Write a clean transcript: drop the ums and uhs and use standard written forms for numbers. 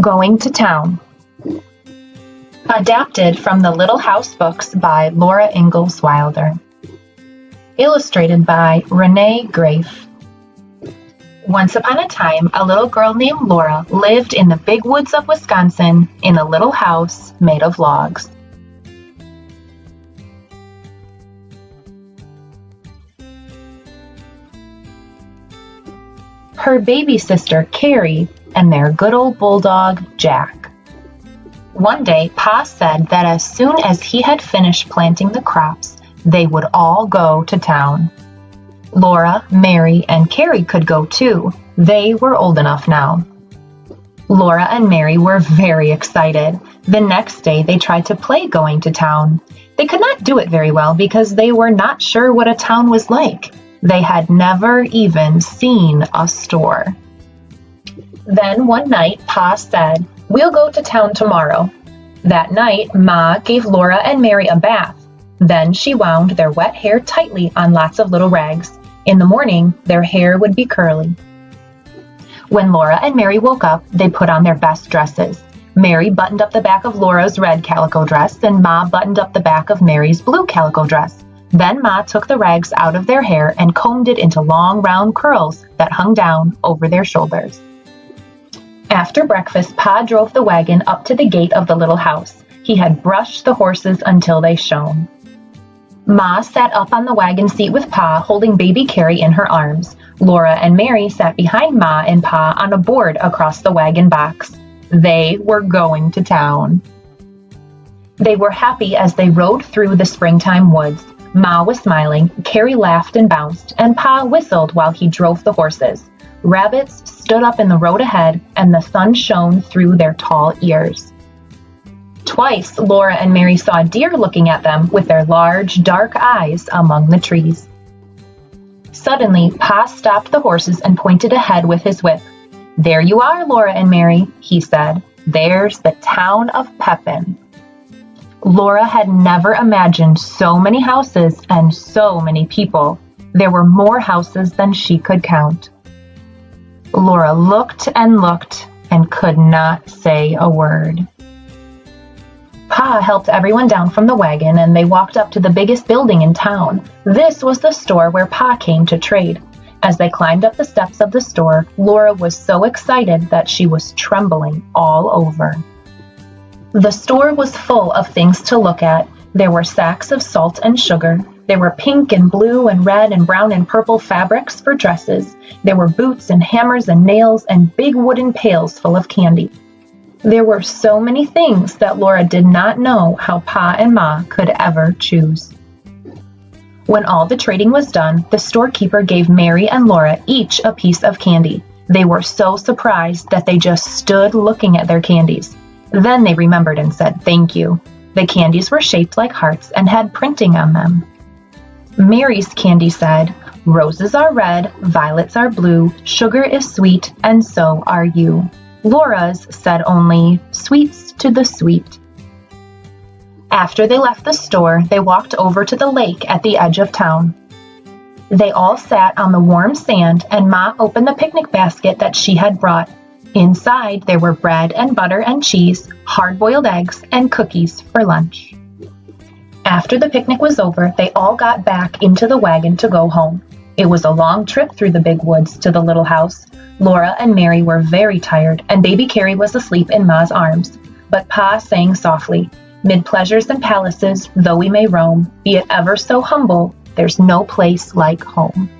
Going to Town. Adapted from the Little House books by Laura Ingalls Wilder. Illustrated by Renee Grafe. Once upon a time, a little girl named Laura lived in the big woods of Wisconsin in a little house made of logs. Her baby sister, Carrie, and their good old bulldog, Jack. One day, Pa said that as soon as he had finished planting the crops, they would all go to town. Laura, Mary, and Carrie could go too. They were old enough now. Laura and Mary were very excited. The next day, they tried to play going to town. They could not do it very well because they were not sure what a town was like. They had never even seen a store. Then one night, Pa said, "We'll go to town tomorrow." That night, Ma gave Laura and Mary a bath. Then she wound their wet hair tightly on lots of little rags. In the morning, their hair would be curly. When Laura and Mary woke up, they put on their best dresses. Mary buttoned up the back of Laura's red calico dress, and Ma buttoned up the back of Mary's blue calico dress. Then Ma took the rags out of their hair and combed it into long, round curls that hung down over their shoulders. After breakfast, Pa drove the wagon up to the gate of the little house. He had brushed the horses until they shone. Ma sat up on the wagon seat with Pa, holding baby Carrie in her arms. Laura and Mary sat behind Ma and Pa on a board across the wagon box. They were going to town. They were happy as they rode through the springtime woods. Ma was smiling, Carrie laughed and bounced, and Pa whistled while he drove the horses. Rabbits stood up in the road ahead, and the sun shone through their tall ears. Twice, Laura and Mary saw deer looking at them with their large, dark eyes among the trees. Suddenly, Pa stopped the horses and pointed ahead with his whip. "There you are, Laura and Mary," he said. "There's the town of Pepin." Laura had never imagined so many houses and so many people. There were more houses than she could count. Laura looked and could not say a word. Pa helped everyone down from the wagon, and they walked up to the biggest building in town. This was the store where Pa came to trade. As they climbed up the steps of the store, Laura was so excited that she was trembling all over. The store was full of things to look at. There were sacks of salt and sugar. There were pink and blue and red and brown and purple fabrics for dresses. There were boots and hammers and nails and big wooden pails full of candy. There were so many things that Laura did not know how Pa and Ma could ever choose. When all the trading was done, the storekeeper gave Mary and Laura each a piece of candy. They were so surprised that they just stood looking at their candies. Then they remembered and said thank you. The candies were shaped like hearts and had printing on them. Mary's candy said, "Roses are red, violets are blue, sugar is sweet, and so are you." Laura's said only, "Sweets to the sweet." After they left the store, they walked over to the lake at the edge of town. They all sat on the warm sand, and Ma opened the picnic basket that she had brought. Inside, there were bread and butter and cheese, hard-boiled eggs, and cookies for lunch. After the picnic was over, they all got back into the wagon to go home. It was a long trip through the big woods to the little house. Laura and Mary were very tired, and baby Carrie was asleep in Ma's arms. But Pa sang softly, "Mid pleasures and palaces, though we may roam, be it ever so humble, there's no place like home."